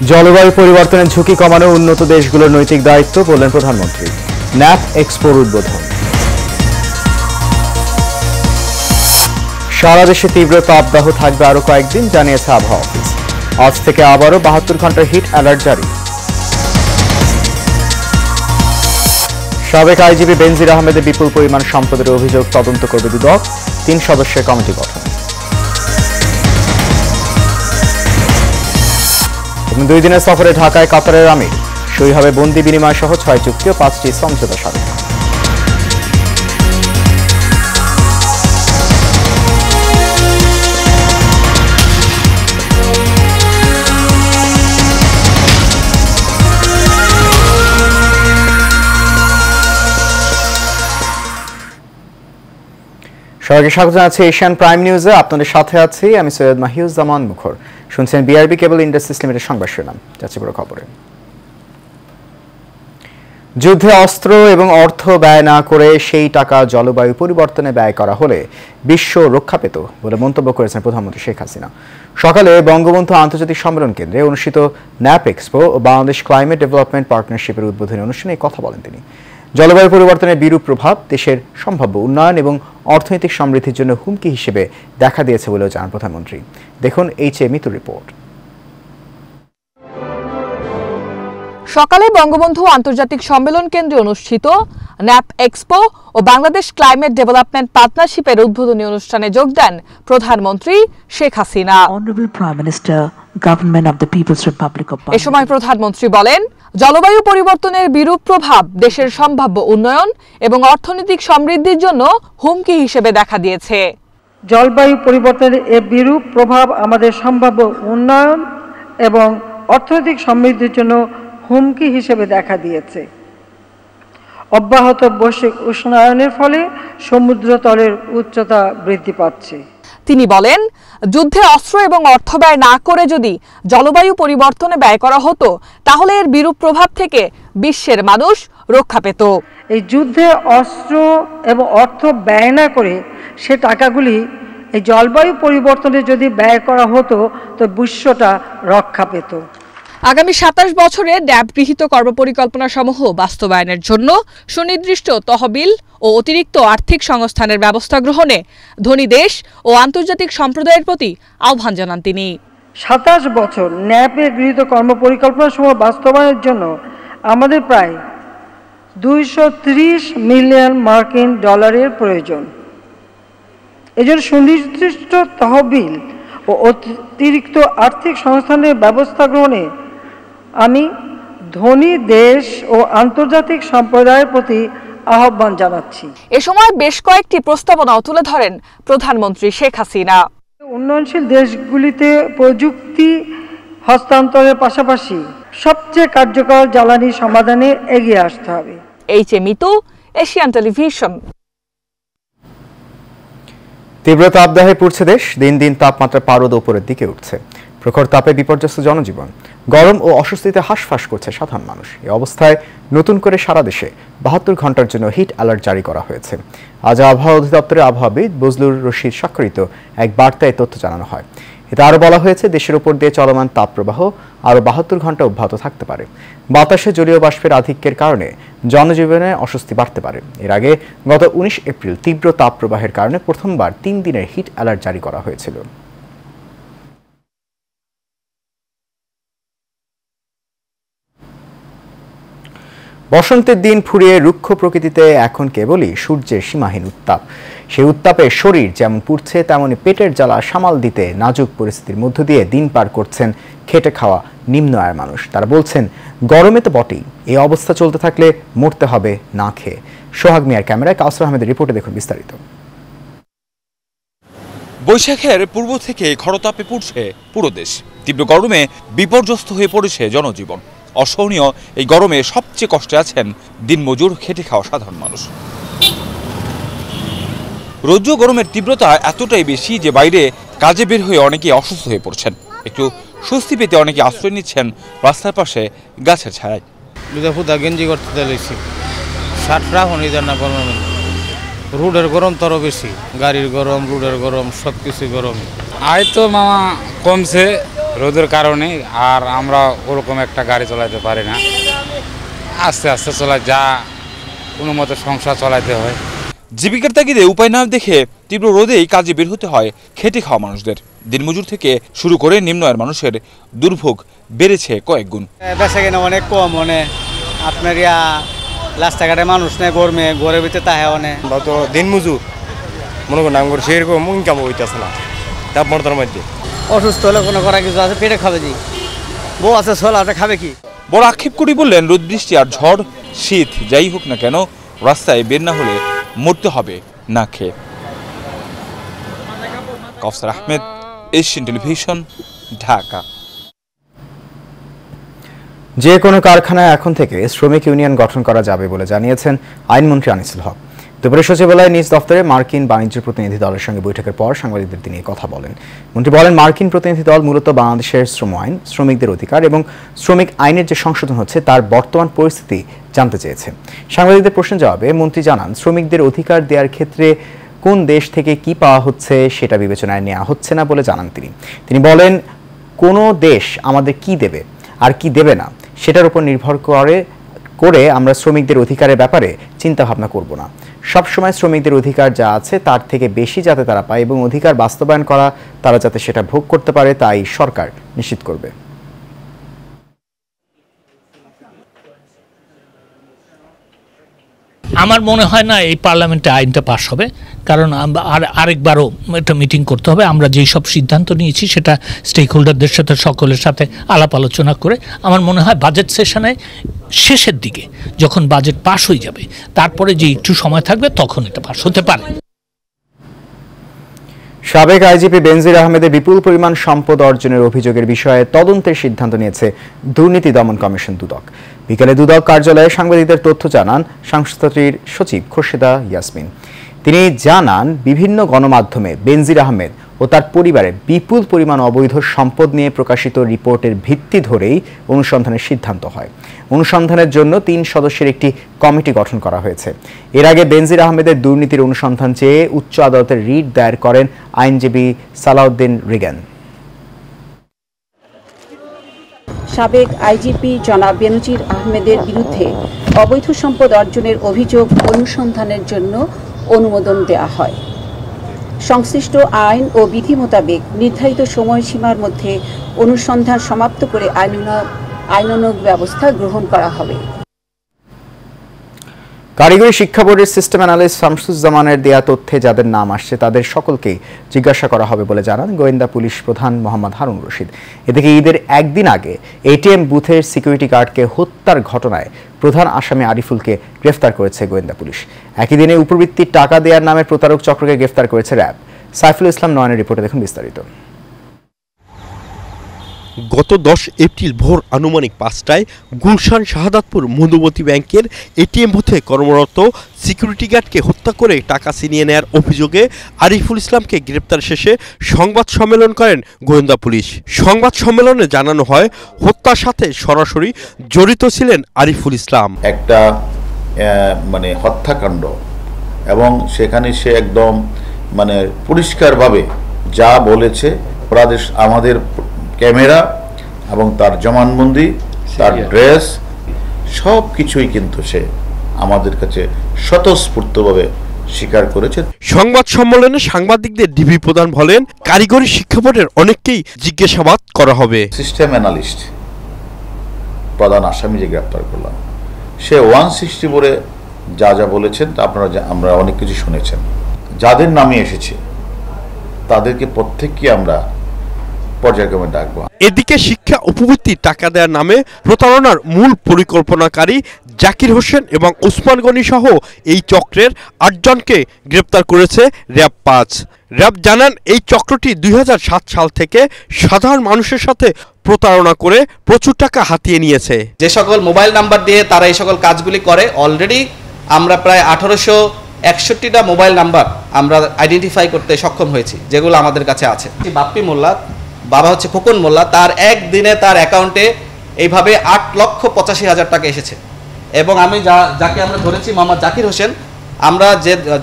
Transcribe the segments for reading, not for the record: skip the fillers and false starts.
জলবায়ু পরিবর্তনের ঝুঁকি কমানো উন্নত দেশগুলোর নৈতিক দায়িত্ব বললেন প্রধানমন্ত্রী। ন্যাপ এক্সপোর উদ্বোধন। সারা দেশে তীব্র তাপদাহ থাকবে আরো কয়েকদিন, জানিয়েছে আবহাওয়া অফিস। আজ থেকে আবারও 72 ঘন্টার হিট অ্যালার্ট জারি। সাবেক আইজিপি বেনজির আহমেদের বিপুল পরিমাণ সম্পদের অভিযোগ তদন্ত করবে দুদক, 3 সদস্যের কমিটি গঠন। 2 দিনের সফরে ঢাকায় কাতারের আমির, সই হবে বন্দি বিনিময় সহ 6 চুক্তি ও 5টি সমঝোতা স্মারক। সবাইকে স্বাগত জানাচ্ছি এশিয়ান প্রাইম নিউজে। আপনাদের সাথে আছি আমি সৈয়দ মাহিউজ্জামান মুখর। শুনছেন বিআরবি কেবল ইন্ডাস্ট্রিজ লিমিটেড সংবাদ শিরোনাম। যাচ্ছি বড় খবরে। যুদ্ধে অস্ত্র এবং অর্থ ব্যয় না করে সেই টাকা জলবায়ু পরিবর্তনে ব্যয় করা হলে বিশ্ব রক্ষা পেত বলে মন্তব্য করেছেন প্রধানমন্ত্রী শেখ হাসিনা। সকালে বঙ্গবন্ধু আন্তর্জাতিক সম্মেলন কেন্দ্রে অনুষ্ঠিত ন্যাপ এক্সপো ও বাংলাদেশ ক্লাইমেট ডেভেলপমেন্ট পার্টনারশিপের উদ্বোধনী অনুষ্ঠানে এই কথা বলেন তিনি। জলবায়ু পরিবর্তনের বিরূপ প্রভাব দেশের সম্ভাব্য উন্নয়ন এবং অর্থনৈতিক সমৃদ্ধির জন্য হুমকি হিসেবে দেখা দিয়েছে বলেও জানান প্রধানমন্ত্রী। দেখুন এইচ এ মিতুর রিপোর্ট। সকালে বঙ্গবন্ধু আন্তর্জাতিক সম্মেলন কেন্দ্রে অনুষ্ঠিত ন্যাপ এক্সপো ও বাংলাদেশ ক্লাইমেট ডেভেলপমেন্ট পার্টনারশিপের উদ্বোধনী অনুষ্ঠানে যোগ দেন প্রধানমন্ত্রী শেখ হাসিনা। এ সময় প্রধানমন্ত্রী বলেন, জলবায়ু পরিবর্তনের বিরূপ প্রভাব দেশের সম্ভাব্য উন্নয়ন এবং অর্থনৈতিক সমৃদ্ধির জন্য হুমকি হিসেবে দেখা দিয়েছে। জলবায়ু পরিবর্তনের এর বিরূপ প্রভাব আমাদের সম্ভাব্য উন্নয়ন এবং অর্থনৈতিক সমৃদ্ধির জন্য হুমকি হিসেবে দেখা দিয়েছে। অব্যাহত বৈশ্বিক উষ্ণায়নের ফলে সমুদ্রতলের উচ্চতা বৃদ্ধি পাচ্ছে। তিনি বলেন, যুদ্ধে অস্ত্র এবং অর্থ ব্যয় না করে যদি জলবায়ু পরিবর্তনে ব্যয় করা হতো তাহলে এর বিরূপ প্রভাব থেকে বিশ্বের মানুষ রক্ষা পেত। এই যুদ্ধে অস্ত্র এবং অর্থ ব্যয় না করে সে টাকাগুলি এই জলবায়ু পরিবর্তনে যদি ব্যয় করা হতো তো বিশ্বটা রক্ষা পেত। আগামী 27 বছরে ন্যাপ গৃহীত কর্মপরিকল্পনা সমূহ বাস্তবায়নের জন্য সুনির্দিষ্ট তহবিল ও অতিরিক্ত আর্থিক সংস্থানের ব্যবস্থা গ্রহণে ধনী দেশ ও আন্তর্জাতিক সম্প্রদায়ের প্রতি আহ্বান জানান তিনি। 27 বছর ন্যাপে গৃহীত কর্মপরিকল্পনা সমূহ বাস্তবায়নের জন্য আমাদের প্রায় 230 মিলিয়ন মার্কিন ডলারের প্রয়োজন। এজন্য সুনির্দিষ্ট তহবিল ও অতিরিক্ত আর্থিক সংস্থানের ব্যবস্থা গ্রহণে আমি ধনী দেশ ও আন্তর্জাতিক সম্প্রদায়ের প্রতি আহ্বান জানাচ্ছি। এ সময় বেশ কয়েকটি প্রস্তাবনাও তুলে ধরেন প্রধানমন্ত্রী শেখ হাসিনা। উন্নয়নশীল দেশগুলিতে প্রযুক্তি হস্তান্তরের পাশাপাশি সবচেয়ে কার্যকর জ্বালানি সমাধানে এগিয়ে আসতে হবে। H A Mitu, Asian television. তীব্র তাপদাহে পুড়ছে দেশ, দিন দিন তাপমাত্রা পারদ উপরের দিকে উঠছে। প্রখর তাপে বিপর্যস্ত জনজীবন, গরম ও অস্বস্তিতে হাঁসফাঁস করছে সাধারণ মানুষ। এই অবস্থায় নতুন করে সারা দেশে 72 ঘন্টার জন্য হিট অ্যালার্ট জারি করা হয়েছে। আজ আবহাওয়া অধিদপ্তরের আবহাওয়াবিদ বজলুর রশিদ স্বাক্ষরিত এক বার্তায় তথ্য জানানো হয়। এতে আরও বলা হয়েছে, দেশের উপর দিয়ে চলমান তাপপ্রবাহ আরও 72 ঘন্টা অব্যাহত থাকতে পারে। বাতাসে জলীয় বাষ্পের আধিক্যের কারণে জনজীবনে অস্বস্তি বাড়তে পারে। এর আগে গত 19 এপ্রিল তীব্র তাপপ্রবাহের কারণে প্রথমবার 3 দিনের হিট অ্যালার্ট জারি করা হয়েছিল। বসন্তের দিন ফুরিয়ে রুক্ষ প্রকৃতিতে এখন কেবলই সূর্যের সীমাহীন উত্তাপ। সেই উত্তাপে শরীর যেমন পুড়ছে তেমনি পেটের জ্বালা সামাল দিতে নাজুক পরিস্থিতির মধ্য দিয়ে দিন পার করছেন খেটে খাওয়া নিম্ন আয়ের মানুষ। তারা বলছেন, গরমে তো বটেই, এই অবস্থা চলতে থাকলে মরতে হবে না খেয়ে। সোহাগ মিয়ার ক্যামেরায় কাউসার আহমেদের রিপোর্টে দেখুন বিস্তারিত। বৈশাখের পূর্ব থেকে খরতাপে পুড়ছে পুরো দেশ। তীব্র গরমে বিপর্যস্ত হয়ে পড়েছে জনজীবন। অসহনীয় এই গরমে সবচেয়ে কষ্টে আছেন দিনমজুর খেটে খাওয়া সাধারণ মানুষ। রৌদ্র গরমের তীব্রতা এতটাই বেশি যে বাইরে কাজে বের হয়ে অনেকে অসুস্থ হয়ে পড়ছেন। একটু স্বস্তি পেতে অনেকে আশ্রয় নিচ্ছেন রাস্তার পাশে গাছের ছায়ায়। গেঞ্জি করতে চাইছি, শার্টরা হনি যান না গরমের, রোডের গরম তো আরো বেশি, গাড়ির গরম, রোডের গরম, সব কিছু গরম। আয় তো মামা কমছে, রোদের কারণে, আর আমরা ওরকম একটা গাড়ি চালাতে পারি না, আস্তে আস্তে চলা যা কোনো মতো সংসার চালাতে হয়। জীবিকার তাগিদে উপায় না দেখে তীব্র রোদেই কাজে বের হতে হয় খেটে খাওয়া মানুষদের। দিনমজুর থেকে শুরু করে নিম্ন আয়ের মানুষের দুর্ভোগ বেড়েছে কয়েক গুণ। বেচা কিনা অনেক কম, আপনার রাস্তাঘাটে মানুষ নেই, গরমে ঘরের ভিতরে তাহে অনেক। আমরা তো দিনমজুর, মনে করেন আমার সেরকম ইনকাম হইতেছে না তাপমাত্রার মধ্যে। অসুস্থ হলে কোনো করা কিছু আছে, পেটে খাবে কি, বউ আছে ছোলা খাবে কি। বড় আক্ষেপ করে বললেন, রোদ বৃষ্টি আর ঝড় শীত যাই হোক না কেন, রাস্তায় বের না হলে মরতে হবে না খেয়ে। কাউসার আহমেদ, এশিয়ান টেলিভিশন, ঢাকা। যে কোনো কারখানায় এখন থেকে শ্রমিক ইউনিয়ন গঠন করা যাবে বলে জানিয়েছেন আইনমন্ত্রী আনিসুল হক। দুপুরে সচিবালয়ে নিজ দফতরে মার্কিন বাণিজ্য প্রতিনিধি দলের সঙ্গে বৈঠকের পর সাংবাদিকদের তিনি কথা বলেন। মন্ত্রী বলেন, মার্কিন প্রতিনিধি দল মূলত বাংলাদেশের শ্রম আইন, শ্রমিকদের অধিকার এবং শ্রমিক আইনের যে সংশোধন হচ্ছে তার বর্তমান পরিস্থিতি জানতে চেয়েছে। সাংবাদিকদের প্রশ্নের জবাবে মন্ত্রী জানান, শ্রমিকদের অধিকার দেওয়ার ক্ষেত্রে কোন দেশ থেকে কি পাওয়া হচ্ছে সেটা বিবেচনায় নেওয়া হচ্ছে না বলে জানান তিনি বলেন, কোনো দেশ আমাদের কি দেবে আর কি দেবে না সেটার উপর নির্ভর করে আমরা শ্রমিকদের অধিকারের ব্যাপারে চিন্তা ভাবনা করব না। সবসময় শ্রমিকদের অধিকার যা আছে তার থেকে বেশি যাতে তারা পায় এবং অধিকার বাস্তবায়ন করা তারা যাতে সেটা ভোগ করতে পারে তাই সরকার নিশ্চিত করবে। আমার মনে হয় না এই পার্লামেন্টে আইনটা পাস হবে, কারণ আরেকবারও একটা মিটিং করতে হবে। আমরা যেই সব সিদ্ধান্ত নিয়েছি সেটা স্টেক হোল্ডারদের সাথে সকলের সাথে আলাপ আলোচনা করে আমার মনে হয় বাজেট সেশনে শেষের দিকে যখন বাজেট পাস হয়ে যাবে তারপরে যে একটু সময় থাকবে তখন এটা পাস হতে পারে। সাবেক আইজিপি বেনজির আহমেদের বিপুল পরিমাণ সম্পদ অর্জনের অভিযোগের বিষয়ে তদন্তের সিদ্ধান্ত নিয়েছে দুর্নীতি দমন কমিশন দুদক। বিকেলে দুদক কার্যালয়ে সাংবাদিকদের তথ্য জানান সংস্থাটির সচিব খোরশেদা ইয়াসমিন। তিনি জানান, বিভিন্ন গণমাধ্যমে বেনজির আহমেদ ও তার পরিবারের বিপুল পরিমাণ অবৈধ সম্পদ নিয়ে প্রকাশিত রিপোর্টের ভিত্তি ধরেই অনুসন্ধানের সিদ্ধান্ত হয়। অনুসন্ধানের জন্য 3 সদস্যের একটি কমিটি গঠন করা হয়েছে। এর আগে বেনজির আহমেদের দুর্নীতির অনুসন্ধান চেয়ে উচ্চ আদালতের রিট দায়ের করেন আইনজীবী সালাউদ্দিন রিগান। সাবেক আইজিপি জনাব বেনজির আহমেদের বিরুদ্ধে অবৈধ সম্পদ অর্জনের অভিযোগ অনুসন্ধানের জন্য অনুমোদন দেওয়া হয়। সংশ্লিষ্ট আইন ও বিধি মোতাবেক নির্ধারিত সময়সীমার মধ্যে অনুসন্ধান সমাপ্ত করে আইনানুগ ব্যবস্থা গ্রহণ করা হবে। কারিগরি শিক্ষা বোর্ডের সিস্টেম অ্যানালিস্ট শামসুজ্জামানের দেয়া তথ্যে যাদের নাম আসছে তাদের সকলকেই জিজ্ঞাসা করা হবে বলে জানান গোয়েন্দা পুলিশ প্রধান মোহাম্মদ হারুন রশিদ। এদিকে ঈদের একদিন আগে এটিএম বুথের সিকিউরিটি গার্ডকে হত্যার ঘটনায় প্রধান আসামি আরিফুলকে গ্রেফতার করেছে গোয়েন্দা পুলিশ। একই দিনে উপবৃত্তির টাকা দেওয়ার নামে প্রতারক চক্রকে গ্রেফতার করেছে র্যাব। সাইফুল ইসলাম নয়নের রিপোর্টে দেখুন বিস্তারিত। গত 10 এপ্রিল ভোর আনুমানিক 5টায় গুলশান শাহাদাতপুর মধুমতি ব্যাংকের এটিএম বুথে কর্মরত সিকিউরিটি গার্ডকে হত্যা করে টাকা ছিনিয়ে নেওয়ার অভিযোগে আরিফুল ইসলামকে গ্রেপ্তার শেষে সংবাদ সম্মেলন করেন গোয়েন্দা পুলিশ। সংবাদ সম্মেলনে জানানো হয়, হত্যার সাথে সরাসরি জড়িত ছিলেন আরিফুল ইসলাম। একটা হত্যাকাণ্ড এবং সেখানে সে একদম পরিষ্কারভাবে যা বলেছে, আমাদের ক্যামেরা এবং তার জবানবন্দি, তার ড্রেস সব কিছুই কিন্তু সে আমাদের কাছে স্বতঃস্ফূর্তভাবে স্বীকার করেছে। সংবাদ সম্মেলনে সাংবাদিকদের ডিবি প্রধান বলেন, কারিগরি শিক্ষা বোর্ডের অনেককেই জিজ্ঞাসাবাদ করা হবে। সিস্টেম অ্যানালিস্ট প্রধান আসামি যে গ্রেপ্তার করলাম, সে 164-এ যা যা বলেছেন তা আমরা অনেক কিছু শুনেছেন। যাদের নামে এসেছে তাদেরকে প্রত্যেককে আমরা পর্যায়ক্রমে ডাকবো। এদিকে শিক্ষা উপবৃত্তি টাকা দেওয়ার নামে প্রতারণার মূল পরিকল্পনাকারী জাকির হোসেন এবং ওসমান গনি সহ এই চক্রের 8 জনকে গ্রেপ্তার করেছে র্যাব 5। র্যাব জানান, এই চক্রটি 2007 সাল থেকে সাধারণ মানুষের সাথে প্রতারণা করে প্রচুর টাকা হাতিয়ে নিয়েছে। যে সকল মোবাইল নাম্বার দিয়ে তারা এই সকল কাজগুলি করে, অলরেডি আমরা প্রায় 1861টা মোবাইল নাম্বার আমরা আইডেন্টিফাই করতে সক্ষম হয়েছি, যেগুলো আমাদের কাছে আছে। বাপ্পি মোল্লা, বাবা হচ্ছে খোকন মোল্লা, তার একদিনে তার অ্যাকাউন্টে এইভাবে 8,85,000 টাকা এসেছে। এবং আমি যাকে আমরা ধরেছি মোহাম্মদ জাকির হোসেন, আমরা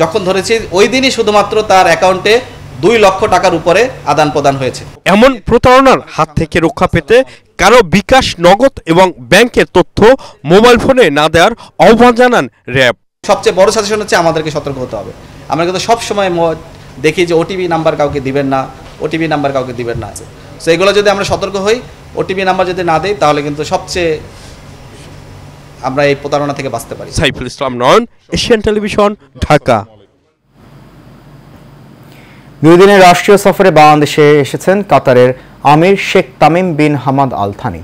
যখন ধরেছি ওই দিনই শুধুমাত্র তার অ্যাকাউন্টে 2 লক্ষ টাকার উপরে আদান প্রদান হয়েছে। এমন প্রতারণার হাত থেকে রক্ষা পেতে কারো বিকাশ, নগদ এবং ব্যাংকের তথ্য মোবাইল ফোনে না দেওয়ার আহ্বান জানান র্যাব। সবচেয়ে বড় সাজেশন হচ্ছে আমাদেরকে সতর্ক হতে হবে। আমরা কিন্তু সবসময় দেখি যে ওটিপি নাম্বার কাউকে দিবেন না, ওটিপি নাম্বার কাউকে দিবেন না। সো এগুলো যদি আমরা সতর্ক হই, ওটিপি নাম্বার যদি না দেই, তাহলে কিন্তু সবচেয়ে আমরা এই প্রতারণা থেকে বাঁচতে পারি। Saiful Islam Nayan, Asian television, Dhaka. 2 দিনের রাষ্ট্রীয় সফরে বাংলাদেশে এসেছেন কাতারের আমির Sheikh Tamim bin Hamad Al Thani.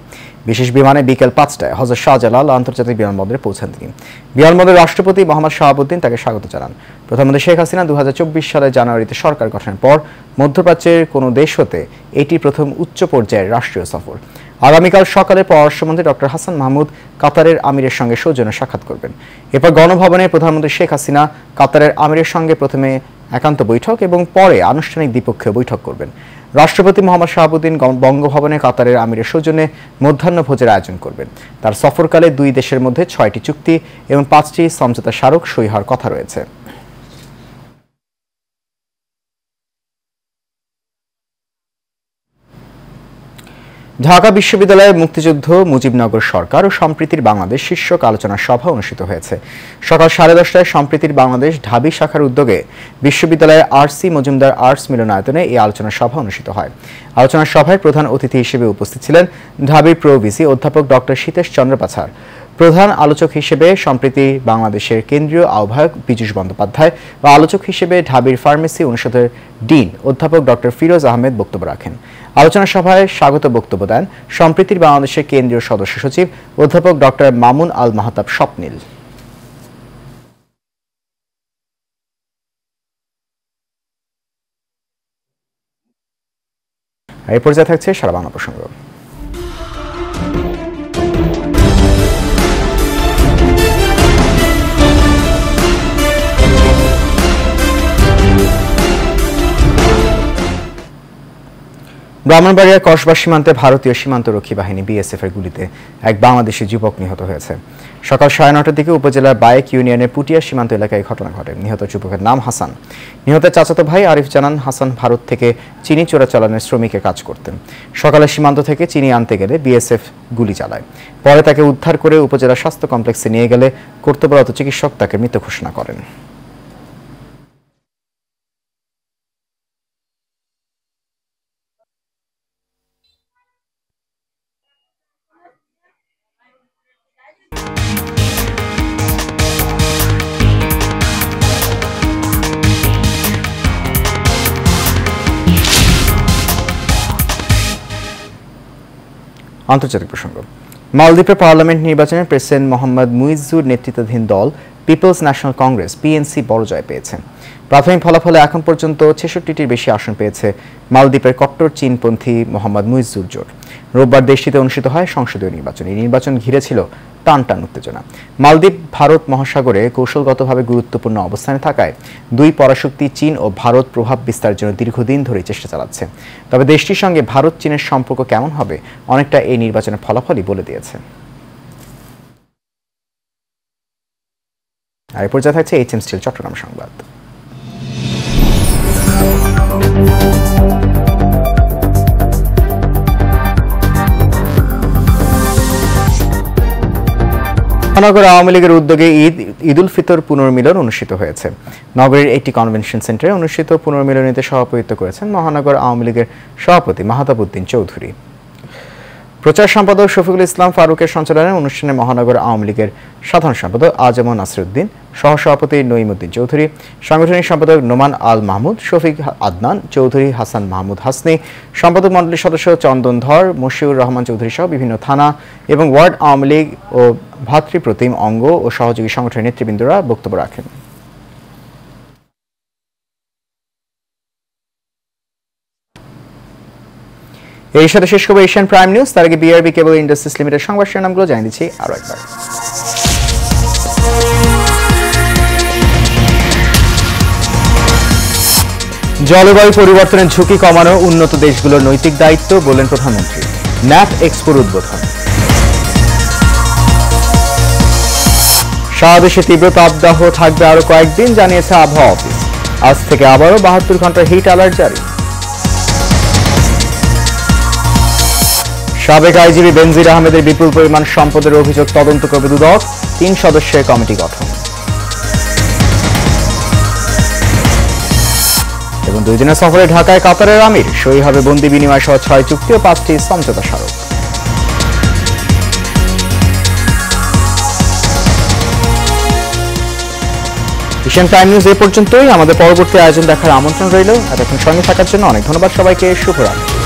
বিশেষ বিমানে বিকেল 5টায় হযরত শাহজালাল আন্তর্জাতিক বিমানবন্দরে পৌঁছান তিনি। বিমানবন্দরে রাষ্ট্রপতি মোহাম্মদ শাহাবুদ্দিন তাকে স্বাগত জানান। প্রধানমন্ত্রী শেখ হাসিনা 2024 সালের জানুয়ারিতে সরকার গঠনের পর মধ্যপ্রাচ্যের কোনো দেশ হতে এটি প্রথম উচ্চ পর্যায়ের রাষ্ট্রীয় সফর। আগামীকাল সকালে পররাষ্ট্রমন্ত্রী ডক্টর হাসান মাহমুদ কাতারের আমিরের সঙ্গে সৌজন্য সাক্ষাৎ করবেন। এরপর গণভবনে প্রধানমন্ত্রী শেখ হাসিনা কাতারের আমিরের সঙ্গে প্রথমে একান্ত বৈঠক এবং পরে আনুষ্ঠানিক দ্বিপক্ষীয় বৈঠক করবেন। রাষ্ট্রপতি মোহাম্মদ শাহাবুদ্দিন বঙ্গভবনে কাতারের আমিরের সৌজন্যে মধ্যাহ্নভোজের আয়োজন করবেন। তার সফরকালে 2 দেশের মধ্যে 6টি চুক্তি এবং 5টি সমঝোতা স্মারক সই হওয়ার কথা রয়েছে। ঢাকা বিশ্ববিদ্যালয়ে মুক্তিযুদ্ধ, মুজিবনগর সরকার ও সম্প্রীতির বাংলাদেশ শীর্ষক আলোচনা সভা অনুষ্ঠিত হয়েছে। সকাল 10:30টায় সম্প্রীতির বাংলাদেশ ঢাবি শাখার উদ্যোগে বিশ্ববিদ্যালয়ের আর.সি. মজুমদার আর্টস মিলনায়তনে এই আলোচনা সভা অনুষ্ঠিত হয়। আলোচনা সভায় প্রধান অতিথি হিসেবে উপস্থিত ছিলেন ঢাবির প্রো-ভিসি অধ্যাপক ডক্টর সীতেশ চন্দ্র পাছার। প্রধান আলোচক হিসেবে সম্প্রীতি বাংলাদেশের কেন্দ্রীয় আহ্বায়ক পীযূষ বন্দ্যোপাধ্যায় ও আলোচক হিসেবে ঢাবির ফার্মেসি অনুষদের ডিন অধ্যাপক ডক্টর ফিরোজ আহমেদ বক্তব্য রাখেন। আলোচনা সভায় স্বাগত বক্তব্য দেন সম্প্রীতির বাংলাদেশের কেন্দ্রীয় সদস্য সচিব অধ্যাপক ডক্টর মামুন আল মাহতাব স্বপ্নিল। এই পর্যায়ে থাকছে সারা বাংলা প্রসঙ্গ। ব্রাহ্মণবাড়িয়ার কসবা সীমান্তে ভারতীয় সীমান্তরক্ষী বাহিনী বিএসএফ এর গুলিতে এক বাংলাদেশি যুবক নিহত হয়েছে। সকাল 9:30টার দিকে উপজেলার বায়েক ইউনিয়নের পুটিয়া সীমান্ত এলাকায় ঘটনা ঘটে। নিহত যুবকের নাম হাসান। নিহতের চাচাতো ভাই আরিফ জানান, হাসান ভারত থেকে চিনি চোরাচালানের শ্রমিকের কাজ করতেন। সকালে সীমান্ত থেকে চিনি আনতে গেলে বিএসএফ গুলি চালায়। পরে তাকে উদ্ধার করে উপজেলা স্বাস্থ্য কমপ্লেক্সে নিয়ে গেলে কর্তব্যরত চিকিৎসক তাকে মৃত ঘোষণা করেন। আন্তর্জাতিক প্রসঙ্গ। মালদ্বীপের পার্লামেন্ট নির্বাচনে প্রেসিডেন্ট মোহাম্মদ মুইজ্জুর নেতৃত্বাধীন দল পিপলস ন্যাশনাল কংগ্রেস পিএনসি বড় জয় পেয়েছে। প্রাথমিক ফলাফলে এখন পর্যন্ত 66টির বেশি আসন পেয়েছে মালদ্বীপের কট্টর চীনপন্থী মোহাম্মদ মুইজ্জুর জোট। রোববার দেশটিতে অনুষ্ঠিত হয় সংসদীয় নির্বাচন। এই নির্বাচন ঘিরে ছিল টান উত্তেজনা। মালদ্বীপ ভারত মহাসাগরে কৌশলগতভাবে গুরুত্বপূর্ণ অবস্থানে থাকায় দুই পরাশক্তি চীন ও ভারত প্রভাব বিস্তারের জন্য দীর্ঘদিন ধরে চেষ্টা চালাচ্ছে। তবে দেশটির সঙ্গে ভারত চীনের সম্পর্ক কেমন হবে অনেকটা এই নির্বাচনের ফলাফলই বলে দিয়েছে। আর এই পর্যায়ে থাকছে এইচএম স্টিল চট্টগ্রাম সংবাদ। মহানগর আওয়ামী লীগের উদ্যোগে ঈদ উল ফিতর পুনর্মিলন অনুষ্ঠিত হয়েছে। নগরীর একটি কনভেনশন সেন্টারে অনুষ্ঠিত পুনর্মিলনীতে সভাপতিত্ব করেছেন মহানগর আওয়ামী লীগের সভাপতি মাহতাব উদ্দিন চৌধুরী। প্রচার সম্পাদক শফিকুল ইসলাম ফারুকের সঞ্চালনায় অনুষ্ঠানে মহানগর আওয়ামী লীগের সাধারণ সম্পাদক আজম নাসিরউদ্দিন, সহসভাপতি নঈমউদ্দিন চৌধুরী, সাংগঠনিক সম্পাদক নোমান আল মাহমুদ, শফিক আদনান চৌধুরী, হাসান মাহমুদ হাসনি, সম্পাদক মণ্ডলীর সদস্য চন্দন ধর, মশিউর রহমান চৌধুরী সহ বিভিন্ন থানা এবং ওয়ার্ড আওয়ামী লীগ ও ভাতৃপ্রতিম অঙ্গ ও সহযোগী সংগঠনের নেতৃবৃন্দরা বক্তব্য রাখেন। এর সাথে শেষ করবো এশিয়ান প্রাইম নিউজ। তার আগে বিআরবি কেবল ইন্ডাস্ট্রিজ লিমিটেড সংবাদ শিরোনামগুলো জানিয়ে দিচ্ছি আরো একবার। জলবায়ু পরিবর্তনের ঝুঁকি কমানো উন্নত দেশগুলোর নৈতিক দায়িত্ব বললেন প্রধানমন্ত্রী। ন্যাপ এক্সপোর উদ্বোধন। সারা দেশে তীব্র তাপদাহ থাকবে আরো কয়েকদিন জানিয়েছে আবহাওয়া অফিস। আজ থেকে আবারও 72 ঘন্টার হিট অ্যালার্ট জারি। সাবেক আইজিপি বেনজির আহমেদের বিপুল পরিমাণ সম্পদের অভিযোগ তদন্ত করবে দুদক, 3 সদস্যের কমিটি গঠন। এবং 2 দিনের সফরে ঢাকায় কাতারের আমির, সই হবে বন্দি বিনিময় সহ 6 চুক্তি ও 5টি সমঝোতা স্মারক। এশিয়ান টাইম নিউজ এই পর্যন্তই। আমাদের পরবর্তী আয়োজন দেখার আমন্ত্রণ রইল। এতক্ষণ সঙ্গে থাকার জন্য অনেক ধন্যবাদ সবাইকে। শুভরাত্রি।